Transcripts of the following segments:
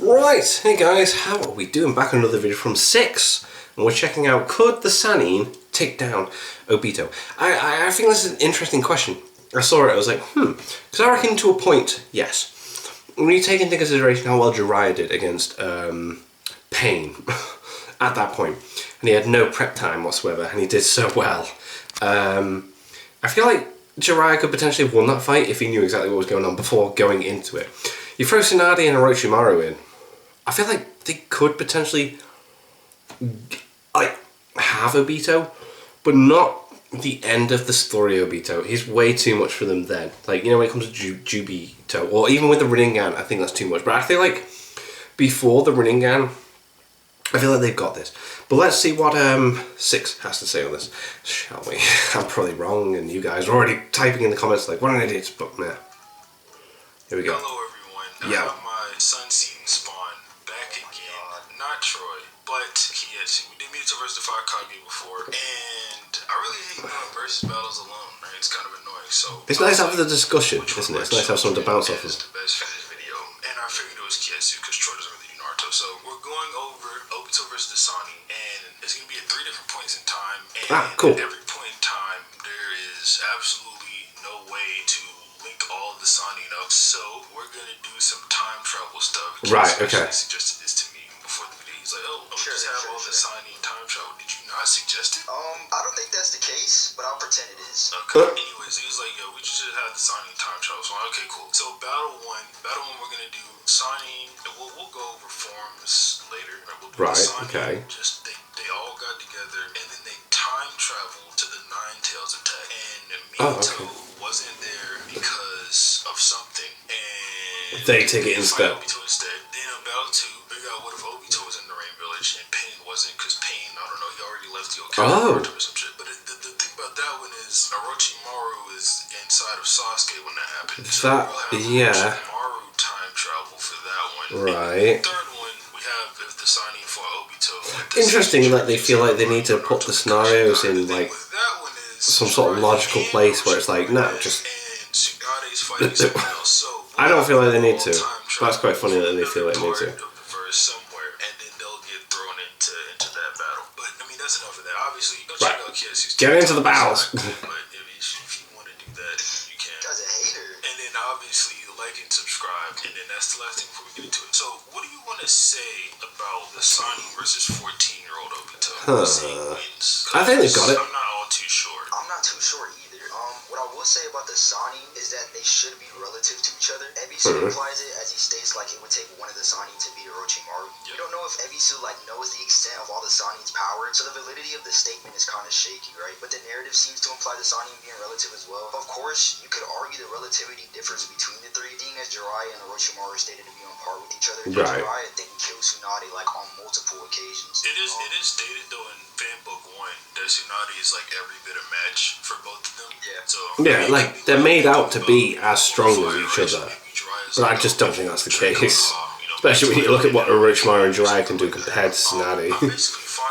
Right, hey guys, how are we doing? Back on another video from 6, and we're checking out, could the Sannin take down Obito? I think this is an interesting question. I saw it, I was like, because I reckon to a point, yes. When you take into consideration how well Jiraiya did against Pain at that point, and he had no prep time whatsoever, and he did so well. I feel like Jiraiya could potentially have won that fight if he knew exactly what was going on before going into it. You throw Tsunade and Orochimaru in, I feel like they could potentially have Obito, but not the end of the story of Obito. He's way too much for them then. Like, you know, when it comes to Jubito, or even with the Rinnegan, I think that's too much. But I feel like before the Rinnegan, I feel like they've got this. But let's see what 6 has to say on this, shall we? I'm probably wrong, and you guys are already typing in the comments like, what an idiot, but yeah. Here we go. Hello everyone, I have my Sannin spawn back again, not Troy, but Kiesu. We did Mito vs. the Kage before, and I really hate going versus battles alone, right? It's kind of annoying, so... It's nice having the discussion, isn't it? It's nice to have someone to bounce off of. The best for this video, and I figured it was Kiesu, because Troy doesn't really do Naruto, so we're going over Obito vs. the Sannin, and it's going to be at 3 different points in time, and cool. at every point in time, there is absolutely no way to link all of the Sannin up, so we're gonna do some time travel stuff. Right, okay. He suggested this to me before the video. He's like, oh, just have all the Sannin time travel. Did you not suggest it? I don't think that's the case, but I'll pretend it is. Okay. Anyways, he was like, yo, we should have the Sannin time travel. So I'm like, okay, cool. So battle one, we're gonna do Sannin. We'll go over forms later. Right? We'll do Sannin, okay. Just they all got together, and then they time traveled to the Nine Tails attack, and Mito wasn't there because of something, and they take it instead. Obito instead. Then in battle 2, figure out what if Obito was in the Rain Village and Pain wasn't, because Pain, I don't know, he already left the Okinawa or some shit. But the thing about that one is Orochimaru is inside of Sasuke when that happened. So we'll have Orochimaru time travel for that one. Right. And the third one, we have if the Sannin fought Obito. Interesting that they feel like they need to put the scenarios in like some sort of logical place where it's like, no, just... I don't feel like they need to. That's quite funny that they feel like they need to. Somewhere, and then they'll get thrown into that battle. But I mean, that's enough of that. Obviously, go check out Kiesu's. Get into the battles. But if you want to do that, you can. Guy's a hater. And then obviously like and subscribe. And then that's the last thing before we get into it. So, what do you want to say about the Sannin versus 14-year-old Obito? I think they've got it. I'm not all too sure. I'm not too sure either. What I will say about the Sannin is that they should be relative to each other. Ebisu implies it as he states like it would take one of the Sannin to beat Orochimaru. We don't know if Ebisu knows the extent of all the Sannin's power, so the validity of the statement is kind of shaky, right? But the narrative seems to imply the Sannin being relative as well. Of course, you could argue the relativity differs between the three, being as Jiraiya and Orochimaru are stated to be on par with each other. Right. Jiraiya didn't kill Tsunade on multiple occasions. It is stated though in Fanbook 1 that Tsunade is like every bit a match for both of them. Yeah. So yeah, like they're made out to be as strong as each other, but I just don't think that's the case. Especially when you look at what Orochimaru and Jiraiya can do compared to Tsunade.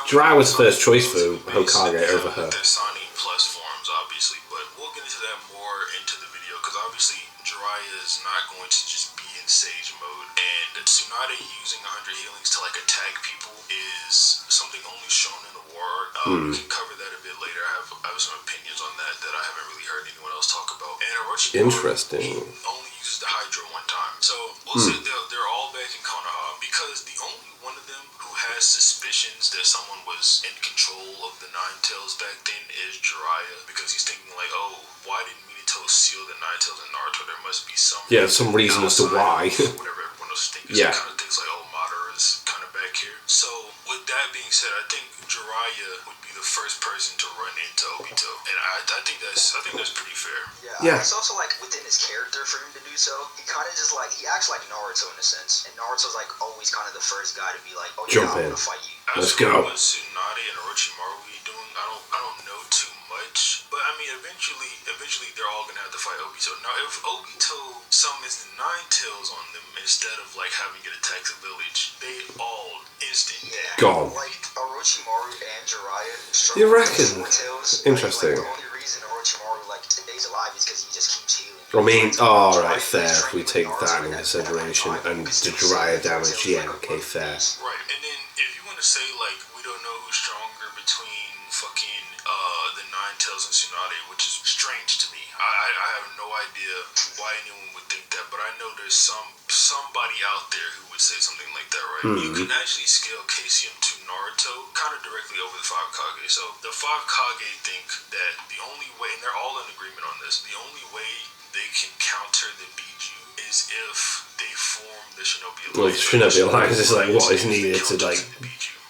Jiraiya was the first choice for Hokage over her. There's Sannin plus forms, obviously, but we'll get into that more into the video because obviously Jiraiya is not going to just be in Sage mode, and Tsunade using 100 healings to like attack people is something only shown in the war. We can cover that a bit later. I have some opinions on that I haven't really heard anyone else talk about. And Orochimaru only uses the Hydra one time, so we'll see. They're all back in Konoha because the only one of them who has suspicions that someone was in control of the Nine Tails back then is Jiraiya, because he's thinking like, oh, why didn't Minato seal the Nine Tails in Naruto? There must be some reason as to why. Whatever everyone else thinks. Yeah. Kind of thinks like, oh, Madara is kind of back here. So with that being said, I think Jiraiya would be the first person to run into Obito, and I think that's pretty fair. Yeah. It's also like within his character for him to do so. He kind of just he acts like Naruto in a sense, and Naruto's like always kind of the first guy to be like, oh yeah, I'm gonna fight you. Let's go. What Tsunade and Orochimaru be doing, I don't know too much, but I mean eventually they're all gonna have to fight Obito. Now if Obito summons the Nine Tails on them instead of like having it attack the village, they all instantly gone. Like Orochimaru and Jiraiya You struggle with reckon? Sword Tails. Interesting. Like, the only reason Orochimaru like stays alive is because he just keeps healing. I mean, Jiraiya alright, is fair. If we training with take Naruto that in at consideration, that and time. the Jiraiya damage, yeah, okay, fair. Right, and then if you want to say like we don't know who's stronger between fucking the Nine Tails and Tsunade, which is strange to me. I have no idea why anyone would think that, but I know there's somebody out there who would say something like that, right? You can actually scale Caesium to Naruto kind of directly over the Five Kage. So the Five Kage think that the only way, and they're all in agreement on this, the only way they can counter the Biju is if they form the Shinobi Alliance. Well, the Shinobi Alliance is like what is needed to like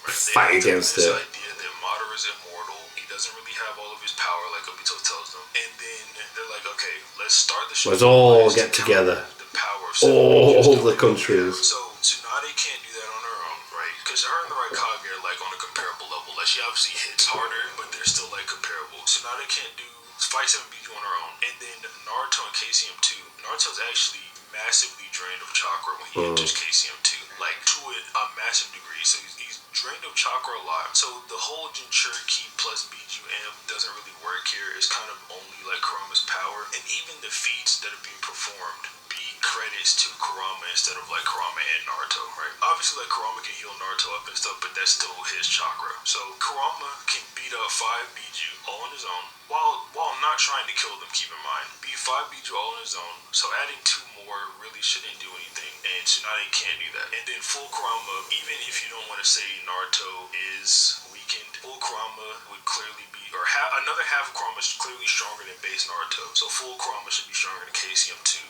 fight against it. This idea that Madara is immortal, he doesn't really have all of his power like Obito tells them, and then they're like, okay, let's start the Shinobi Let's all Alliance get to together. counter the power of All the countries. So Tsunade can't do that on her own, right? Because her and the Raikage are like on a comparable level. Like she obviously hits harder, but they're still like comparable. Tsunade can't do fight 7 Biju on her own, and then Naruto and Caesium too. Naruto's actually massively drained of chakra when he enters Caesium too, like to a massive degree. So he's drained of chakra a lot. So the whole Jinchuriki plus Biju amp doesn't really work here. It's kind of only like Kurama's power, and even the feats that are being performed be credits to Kurama instead of like Kurama and Naruto, right? Obviously, like Kurama can heal Naruto up and stuff, but that's still his chakra. So Kurama can beat up 5 Biju all on his own, while not trying to kill them. Keep in mind, beat 5 Biju all on his own. So adding 2 more really shouldn't do anything, and Tsunade can't do that. And then full Kurama, even if you don't want to say Naruto is weakened, full Kurama would clearly be, or another half of Kurama is clearly stronger than base Naruto. So full Kurama should be stronger than Caesium to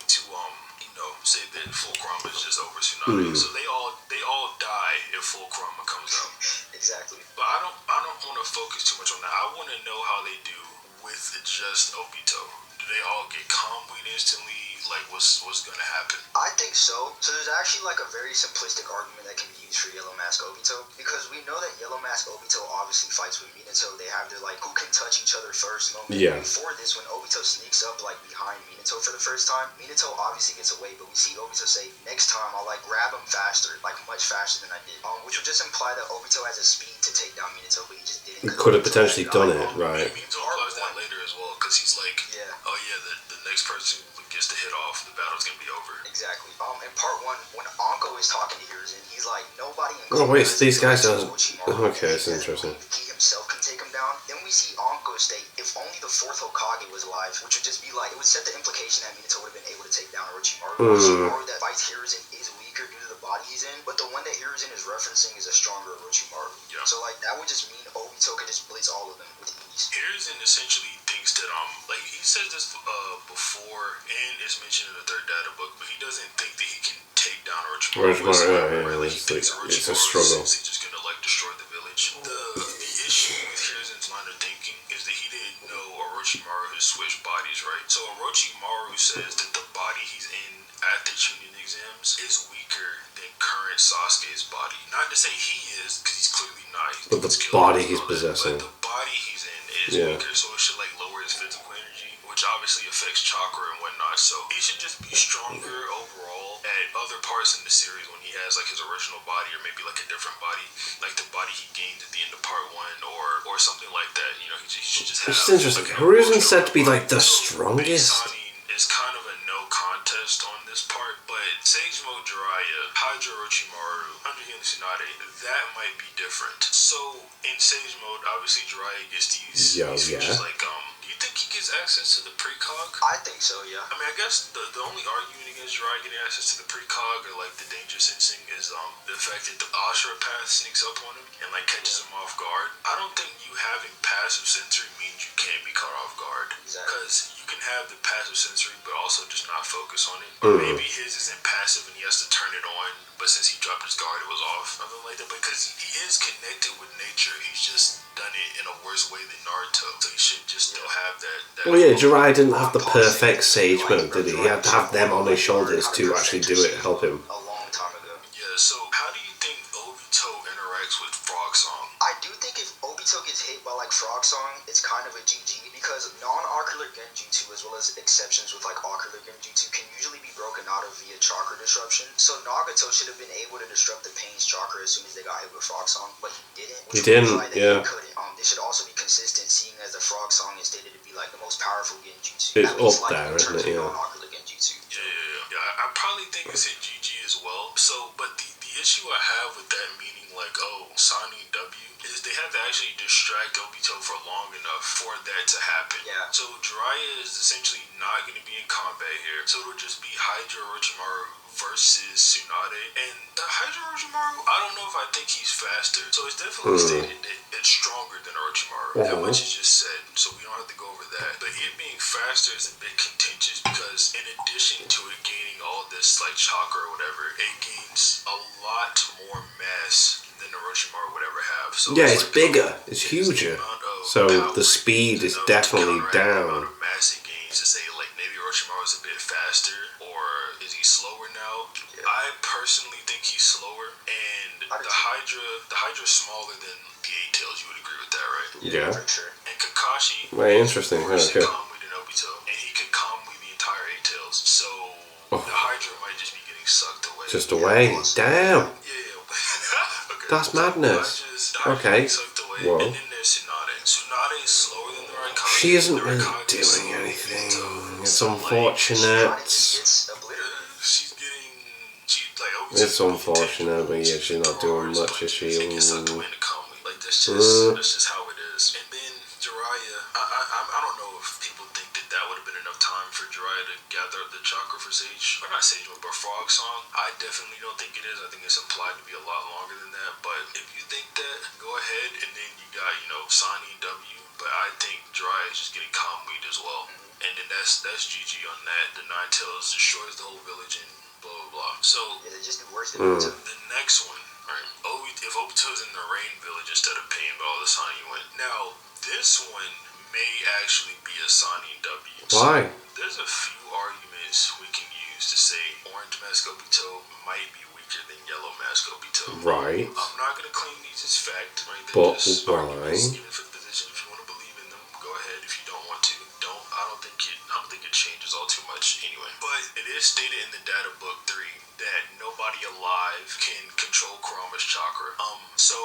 say that full Kurama is just over Tsunade. So they all die if full Kurama comes out. Exactly. But I don't want to focus too much on that. I want to know how they do with just Obito. Do they all get comboed instantly? Like what's gonna happen? I think so. So there's actually like a very simplistic argument that can be used for Yellow Mask Obito, because we know that Yellow Mask Obito obviously fights with Minato. They have their like who can touch each other first moment. Yeah. Before this, when Obito sneaks up like behind Minato for the first time, Minato obviously gets away, but we see Obito say, "Next time I'll like grab him faster, like much faster than I did." Which would just imply that Obito has a speed to take down Minato, but he just didn't. He could have potentially done it, right? Minato implies that later as well, because he's like, yeah, oh yeah, the next person who gets the hit off, the battle's gonna be over. Exactly. In part 1, when Anko is talking to Hiruzen, he's like, nobody. Oh wait, so these guys don't. Orochimaru. Okay, it's interesting. He himself can take him down. Then we see Anko state, if only the 4th Hokage was alive, which would just be like, it would set the implication that Minato would have been able to take down Orochimaru. Orochimaru that fights Hiruzen is weaker due to the body he's in, but the one that Hiruzen is referencing is a stronger Orochimaru. Yeah. So like that would just mean Obito could just blitz all of them with ease. Hiruzen essentially thinks that like he says this before, and it's mentioned in the 3rd data book, but he doesn't think that he can take down Orochimaru. Yeah, Like, he thinks it's a Orochimaru struggle. is just gonna like destroy the village. The issue with Hiruzen's line of thinking is that he didn't know Orochimaru has switched bodies, right? So Orochimaru says that the body he's in at the Chunin exams is weaker than current Sasuke's body. Not to say he is, because he's clearly not. But the body he's possessing. But the body he's in is weaker, so it should like lower his physical energy, which obviously affects chakra and whatnot. So he should just be stronger overall at other parts in the series when he has like his original body, or maybe like a different body, like the body he gained at the end of part 1, or something like that. You know, he should just have. It's interesting. Like, Hiruzen's said to be like the strongest. Sannin is kind of a no contest on this part, but Sage Mode Jiraiya, Hydra Orochimaru, Under Healing Tsunade, that might be different. So in Sage Mode, obviously Jiraiya gets these features like do you think he gets access to the precog? I think so, yeah. I mean, I guess the only argument against Jiraiya getting access to the precog, or like the danger sensing, is the fact that the Ashura path sneaks up on him and like catches him off guard. I don't think you having passive sensory means you can't be caught off guard, because you can have the passive sensory but also just not focus on it. Or maybe his isn't passive and he has to turn it on, but since he dropped his guard, it was off. Something like that. Because he is connected with nature, he's just done it in a worse way than Naruto. So he should just still have that Well, yeah, Jiraiya didn't have the perfect Sage Mode, did he? He had to have them on his shoulders to actually do it, help him. A long time ago. Yeah, so how do you think Obito interacts with Frog Song? I do think if Obito gets hit by like Frog Song, it's kind of a GG, because non-ocular genjutsu as well as exceptions with like ocular genjutsu can usually be broke Hinata via chakra disruption. So Nagato should have been able to disrupt the Pain's chakra as soon as they got hit with Frog Song, but he didn't. Which would imply that he couldn't. They should also be consistent, seeing as the Frog Song is stated to be like the most powerful genjutsu. It's at least, up like, there, in terms isn't it? of non-ocular genjutsu. Yeah. I probably think it's in GG as well. So, but the issue I have with that meaning, like, oh, Sannin W, is they have to actually distract Obito for long enough for that to happen. Yeah. So Jiraiya is essentially not going to be in combat here. So it'll just be Hydra Orochimaru versus Tsunade. And Hydra Orochimaru, I don't know if I think he's faster. So it's definitely stated that it's stronger than Orochimaru. That much is just said, so we don't have to go over that. But it being faster is a bit contentious because in addition to it gaining all this like chakra or whatever, it gains a lot more mass than Orochimaru would ever have. So yeah, it's like bigger. It's huger. So the speed is definitely down. Massive gains to say like maybe Orochimaru is a bit faster or is he slower now? Yeah. I personally think he's slower, and the Hydra's smaller than the Eight Tails. You would agree with that, right? Yeah. For sure. And Kakashi, very interesting. Okay. Calmly to Obito, and he could calmly the entire Eight Tails. So the Hydra might just be getting sucked away. Just away. Damn. Yeah. Okay. That's madness. Okay. Whoa. And then there's Tsunade. Tsunade is slower than the Raikage. She isn't really doing anything. It's unfortunate. She's getting. It's unfortunate, but yeah, she's not doing much, is she? Like, that's just how it is. And then Jiraiya, I don't know if people think that would have been enough time for Jiraiya to gather up the chakra for Sage. Or not Sage, but Frog Song. I definitely don't think it is. I think it's implied to be a lot longer than that. But if you think that, go ahead. And then you got, Sannin W. But I think Jiraiya is just getting calm weed as well. And then that's GG on that. The Nine Tails destroys the whole village and blah blah blah. So yeah, they just do worse than Obito. the next one, right? If Obito's in the Rain Village instead of Pain, but all the Sannin went. Now this one may actually be a Sannin W. Why? So there's a few arguments we can use to say Orange Mask Obito might be weaker than Yellow Mask Obito. Right. I'm not gonna claim these as fact, right? But just why? Even for the position, if you want to believe in them, go ahead. If you don't want to, don't. I don't think it changes all too much anyway. But it is stated in the data book 3 that nobody alive can control Kurama's chakra. So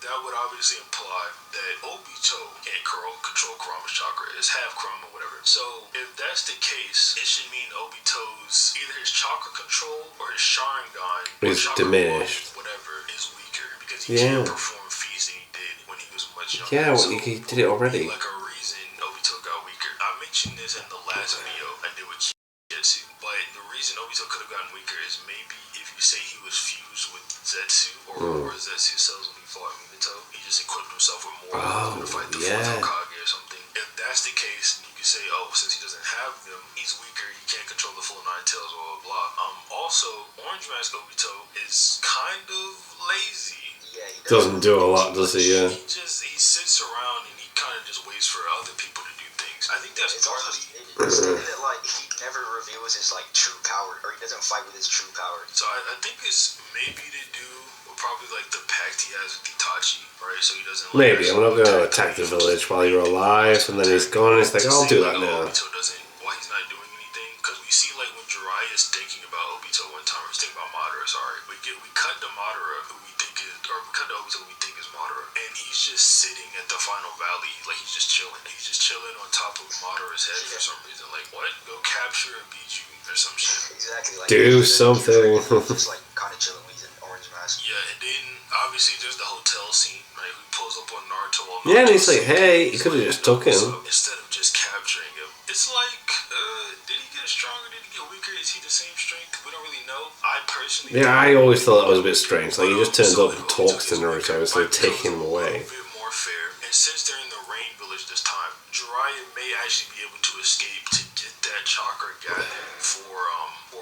that would obviously imply that Obito can't control Kurama's chakra. It's half Kurama, whatever. So if that's the case, it should mean Obito's either his chakra control or his Sharingan is diminished. Whatever is weaker because he can't perform feats that he did when he was much younger. Yeah, well, he did it already. Like a reason Obito got weaker. I mentioned this in the last video I did with Zetsu, but the reason Obito could have gotten weaker is maybe if you say he was fused with Zetsu or Zetsu cells when he fought Minato, he just equipped himself with more to fight the fourth Hokage or something. If that's the case, you can say, oh, since he doesn't have them, he's weaker, he can't control the full Nine Tails, blah blah blah. Also, Orange Mask Obito is kind of lazy. Yeah, he doesn't do a lot, does he? Yeah. He sits around and he kind of just waits for other people to do things. I think that's it's partly. It's stated that like he never reveals his like true power, or he doesn't fight with his true power. So I think it's maybe to do with probably like the pact he has with Itachi, right? So he doesn't. Like, maybe I'm not going to attack the village while you're alive, and then he's gone. And it's like I'll do that now. Obito doesn't. Why he's not doing anything? Because we see like when Jiraiya is thinking about Obito one time, he's thinking about Madara. Sorry, we cut to Madara, who we think is, or we cut to Obito, who we think is Madara, and he's just sitting at the final valley, like he's just chilling. He's just chilling on top of Madara's head for some reason. Like what? Go capture and beat you or some shit. Exactly. Like do something. Just like kind of chilling when he's in Orange Mask. Yeah, and then obviously there's the hotel scene, right? He pulls up on Naruto. Yeah, and he's like, hey, you could have just took him. So instead of just capturing him, it's like, did he get stronger? Did he get weaker? Is he the same strength? We don't really know. I personally. Yeah, I always thought that was a bit strange. Like he just turns up and talks to Naruto, so they take him away. A bit more fair. And since they're in the Rain Village this time, Jiraiya may actually be able to escape to get that chakra gathered for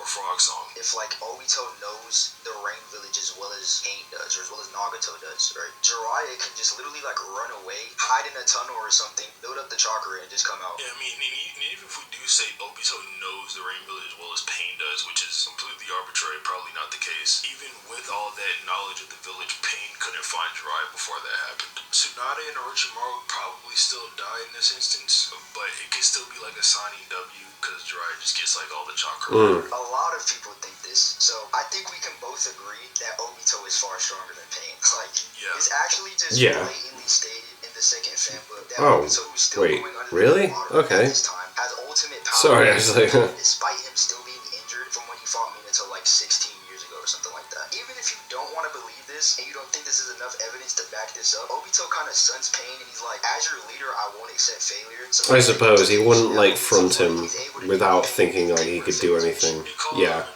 Frog Song. If like Obito knows the Rain Village as well as as Pain does, or as well as Nagato does, right? Jiraiya can just literally like run away, hide in a tunnel or something, build up the chakra, and just come out. Yeah, I mean, and even if we do say Obito knows the Rain Village as well as Pain does, which is completely arbitrary, probably not the case. Even with all that knowledge of the village, Pain couldn't find Jiraiya before that happened. Tsunade and Orochimaru probably still die in this instance, but it could still be like a Sannin W, because Jiraiya just gets like all the chakra. A lot of people think this, so I think we can both agree that Obito is far stronger than Pain. Like, it's actually just blatantly stated in the second fan book that Obito, who's still going under the water at this time, has ultimate power. Sorry, I was like, despite him still being injured from when he fought Minato like 16 years ago or something like that. Even if you don't want to believe this and you don't think this is enough evidence to back this up, Obito kind of sons Pain and he's like, as your leader, I won't accept failure. So I suppose he wouldn't like front him without thinking like he could do anything. Yeah.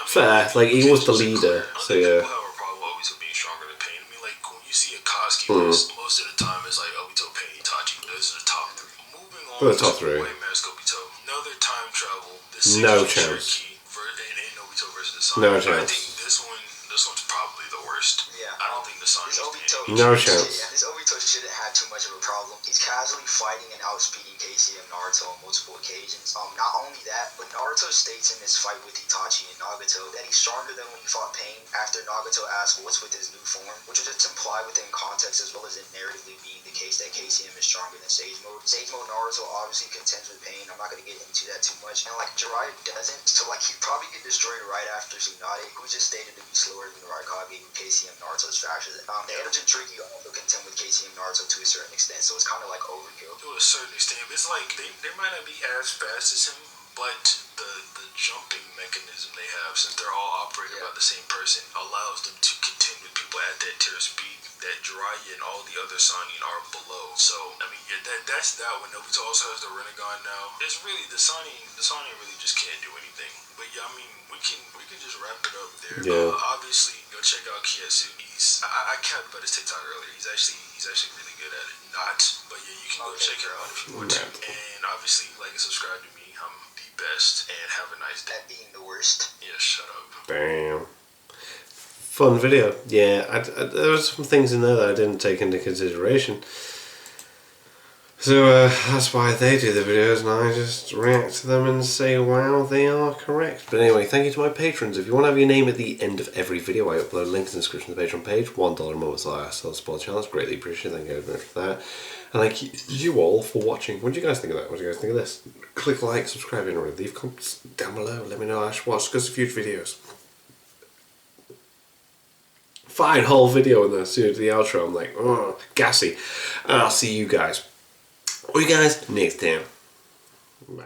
Fair, like he was the leader, so yeah. People have a problem with Obito being stronger than Pain. I mean, like when you see a Koski list, most of the time it's like Obito, Pain, Itachi. Those are the top three. Moving on the top three. Mask Obito. Another time travel. No chance. And Obito versus the Sun. No I chance. think this one's probably the worst. Yeah. I don't think the Sun is no chance. Yeah, this Obito shouldn't have too much of a problem. He's casually fighting and outspeeding Casey and Naruto on multiple occasions. Not only that, but Naruto states in his fight with Itachi and Nagato that he's stronger than when he fought Pain after Nagato asked what's with his new form, which was just implied within context as well as it narratively being the case that KCM is stronger than Sage Mode. Sage Mode Naruto obviously contends with Pain. I'm not going to get into that too much. And like Jiraiya doesn't, so like he'd probably get destroyed right after Tsunade, who's just stated to be slower than Raikage, who KCM Naruto's faster than. The Energy Tricky also contend with KCM Naruto to a certain extent, so it's kind of like overkill. To a certain extent, it's like they might not be as fast as him, but the jumping mechanism they have, since they're all operated by the same person, allows them to contend with people at that tier speed that Jiraiya and all the other Sannin are below. So I mean, that's that one. Obito also has the Rinnegan now. It's really the Sannin really just can't do anything. But yeah, I mean, we can just wrap it up there. Yeah. Obviously, go check out Kiyasu. I capped about his TikTok earlier. He's actually really good at it. But yeah, you can go check it out if you want to. And obviously, like and subscribe to me. I'm the best. And have a nice day. That being the worst. Yeah, shut up. Bam. Fun video. Yeah, there were some things in there that I didn't take into consideration. So that's why they do the videos and I just react to them and say, wow, they are correct. But anyway, thank you to my patrons. If you want to have your name at the end of every video, I upload links in the description of the Patreon page. $1 a month support channels. Greatly appreciate it. Thank you very much for that. And thank you all for watching. What do you guys think of that? What do you guys think of this? Click like, subscribe, and leave comments down below. Let me know I should watch because of future videos. Fine whole video in there. Soon to the outro, I'm like, oh, gassy. And I'll see you guys. Next time. Bye.